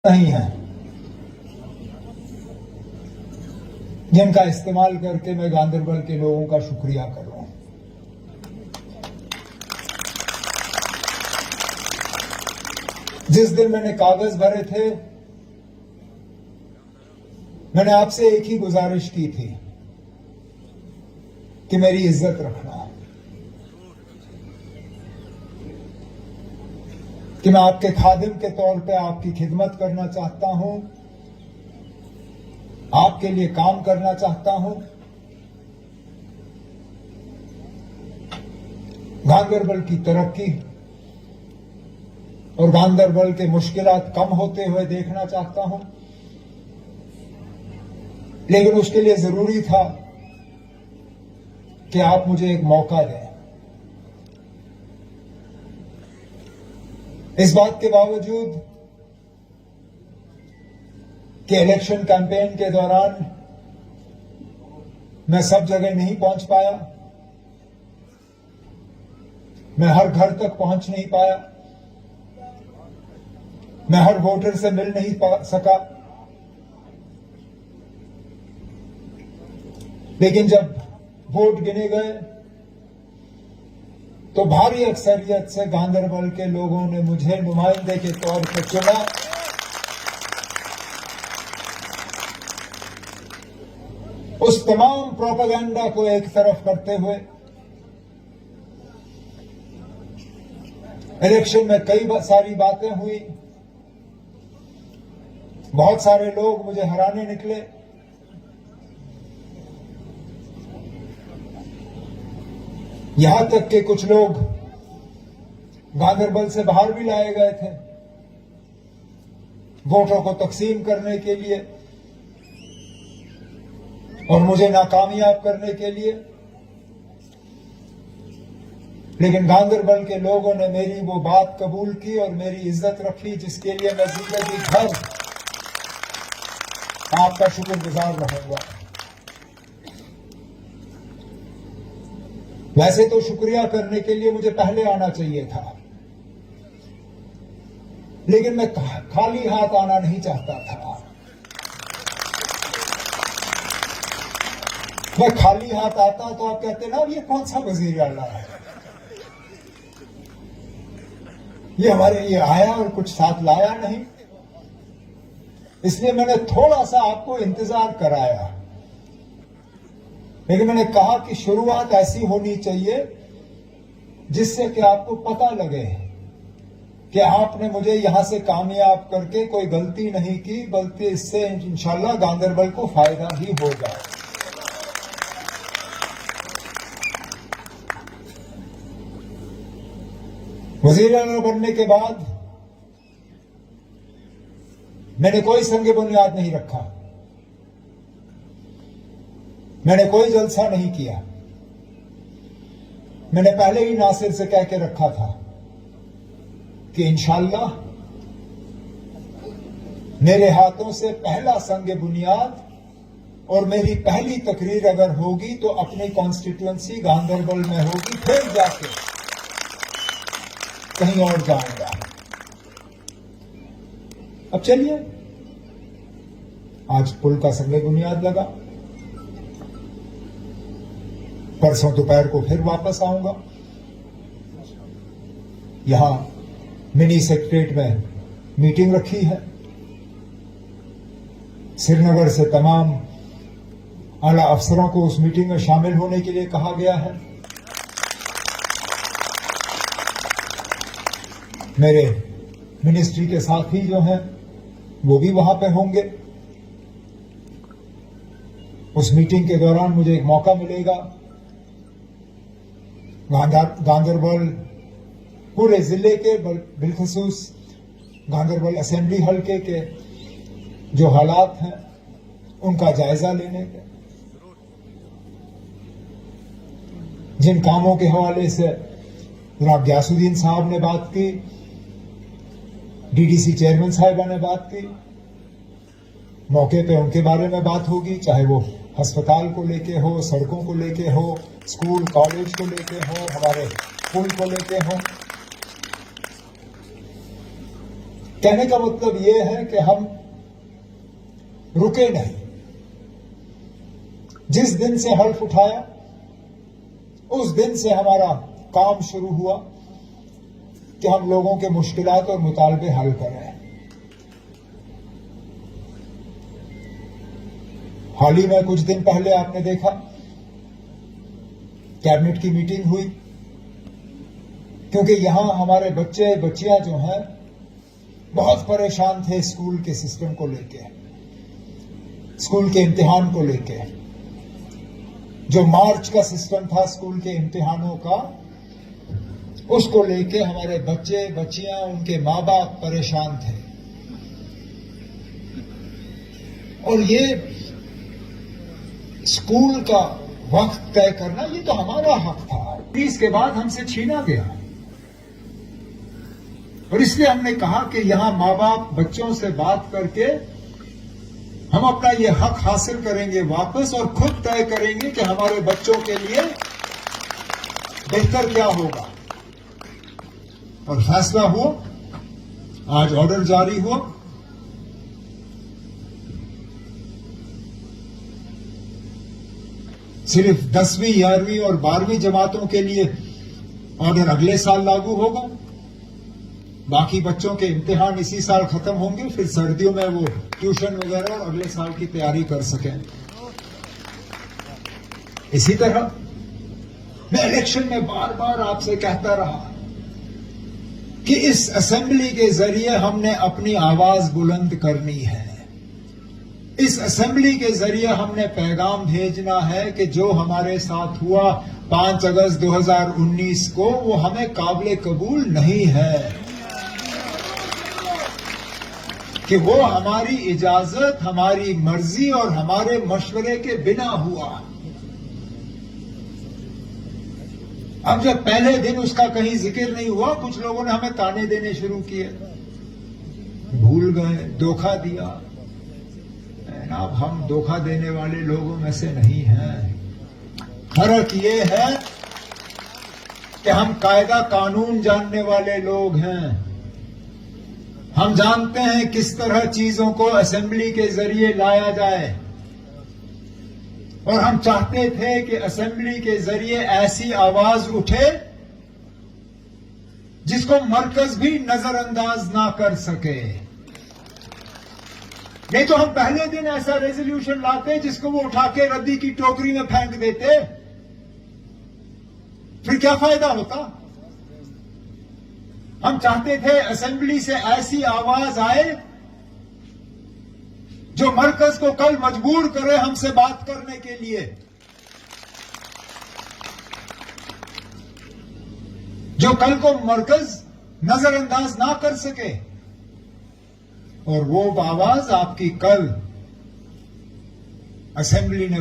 नहीं है जिनका इस्तेमाल करके मैं गांदरबल के लोगों का शुक्रिया करूं। जिस दिन मैंने कागज भरे थे, मैंने आपसे एक ही गुजारिश की थी कि मेरी इज्जत रखना, कि मैं आपके खादिम के तौर पे आपकी खिदमत करना चाहता हूं, आपके लिए काम करना चाहता हूं। गांदरबल की तरक्की और गांदरबल के मुश्किलात कम होते हुए देखना चाहता हूं, लेकिन उसके लिए जरूरी था कि आप मुझे एक मौका दें। इस बात के बावजूद कि इलेक्शन कैंपेन के दौरान मैं सब जगह नहीं पहुंच पाया, मैं हर घर तक पहुंच नहीं पाया, मैं हर वोटर से मिल नहीं सका, लेकिन जब वोट गिने गए तो भारी अक्सरियत से गांदरबल के लोगों ने मुझे नुमाइंदे के तौर पर चुना। उस तमाम प्रोपेगेंडा को एक तरफ करते हुए इलेक्शन में कई सारी बातें हुई, बहुत सारे लोग मुझे हराने निकले, यहां तक कि कुछ लोग गांदरबल से बाहर भी लाए गए थे वोटों को तकसीम करने के लिए और मुझे नाकामयाब करने के लिए। लेकिन गांदरबल के लोगों ने मेरी वो बात कबूल की और मेरी इज्जत रखी, जिसके लिए मैं जिंदगी भर आपका शुक्रगुजार रहूंगा। वैसे तो शुक्रिया करने के लिए मुझे पहले आना चाहिए था, लेकिन मैं खाली हाथ आना नहीं चाहता था। मैं खाली हाथ आता तो आप कहते ना ये कौन सा वजीर आला है, ये हमारे लिए आया और कुछ साथ लाया नहीं। इसलिए मैंने थोड़ा सा आपको इंतजार कराया, लेकिन मैंने कहा कि शुरुआत ऐसी होनी चाहिए जिससे कि आपको पता लगे कि आपने मुझे यहां से कामयाब करके कोई गलती नहीं की, बल्कि इससे इंशाल्लाह गांदरबल को फायदा ही होगा। वजीर आला बनने के बाद मैंने कोई संग बुनियाद नहीं रखा, मैंने कोई जलसा नहीं किया। मैंने पहले ही नासिर से कह के रखा था कि इंशाल्लाह मेरे हाथों से पहला संग बुनियाद और मेरी पहली तकरीर अगर होगी तो अपनी कॉन्स्टिट्यूएंसी गांदरबल में होगी, फिर जाके कहीं और जाऊंगा। अब चलिए, आज पुल का संग बुनियाद लगा, परसों दोपहर को फिर वापस आऊंगा। यहां मिनी सेक्रेटरीट में मीटिंग रखी है, श्रीनगर से तमाम आला अफसरों को उस मीटिंग में शामिल होने के लिए कहा गया है। मेरे मिनिस्ट्री के साथी जो हैं वो भी वहां पे होंगे। उस मीटिंग के दौरान मुझे एक मौका मिलेगा गांदरबल पूरे जिले के, बिलखसूस गांदरबल असेंबली हलके के जो हालात हैं उनका जायजा लेने के, जिन कामों के हवाले से जनाब गयासुद्दीन साहब ने बात की, डीडीसी चेयरमैन साहिबा ने बात की, मौके पे उनके बारे में बात होगी, चाहे वो अस्पताल को लेके हो, सड़कों को लेके हो, स्कूल कॉलेज को लेके हो, हमारे पुल को लेके हो। कहने का मतलब ये है कि हम रुके नहीं। जिस दिन से हल्फ उठाया उस दिन से हमारा काम शुरू हुआ कि हम लोगों के मुश्किलात और मुतालबे हल कर रहे हैं। हाल ही में कुछ दिन पहले आपने देखा कैबिनेट की मीटिंग हुई, क्योंकि यहां हमारे बच्चे बच्चियां जो हैं बहुत परेशान थे स्कूल के सिस्टम को लेके, स्कूल के इम्तिहान को लेके। जो मार्च का सिस्टम था स्कूल के इम्तिहानों का, उसको लेके हमारे बच्चे बच्चियां उनके मां बाप परेशान थे। और ये स्कूल का वक्त तय करना ये तो हमारा हक था, इसके बाद हमसे छीना गया। और इसलिए हमने कहा कि यहां मां बाप बच्चों से बात करके हम अपना ये हक हासिल करेंगे वापस, और खुद तय करेंगे कि हमारे बच्चों के लिए बेहतर क्या होगा। और फैसला हुआ, आज ऑर्डर जारी हुआ। सिर्फ 10वीं 11वीं और 12वीं जमातों के लिए ऑर्डर अगले साल लागू होगा। बाकी बच्चों के इम्तिहान इसी साल खत्म होंगे, फिर सर्दियों में वो ट्यूशन वगैरह और अगले साल की तैयारी कर सकें। इसी तरह मैं इलेक्शन में बार बार आपसे कहता रहा कि इस असेंबली के जरिए हमने अपनी आवाज बुलंद करनी है। इस असेंबली के जरिए हमने पैगाम भेजना है कि जो हमारे साथ हुआ 5 अगस्त 2019 को, वो हमें काबिल कबूल नहीं है, कि वो हमारी इजाजत, हमारी मर्जी और हमारे मशवरे के बिना हुआ। अब जब पहले दिन उसका कहीं जिक्र नहीं हुआ, कुछ लोगों ने हमें ताने देने शुरू किए, भूल गए, धोखा दिया। अब हम धोखा देने वाले लोगों में से नहीं हैं। फर्क ये है कि हम कायदा कानून जानने वाले लोग हैं। हम जानते हैं किस तरह चीजों को असेंबली के जरिए लाया जाए, और हम चाहते थे कि असेंबली के जरिए ऐसी आवाज उठे जिसको मरकज भी नजरअंदाज ना कर सके। नहीं तो हम पहले दिन ऐसा रेजोल्यूशन लाते जिसको वो उठा के रद्दी की टोकरी में फेंक देते, फिर क्या फायदा होता। हम चाहते थे असेंबली से ऐसी आवाज आए जो मरकज को कल मजबूर करे हमसे बात करने के लिए, जो कल को मरकज नजरअंदाज ना कर सके। और वो आवाज आपकी कल असेंबली ने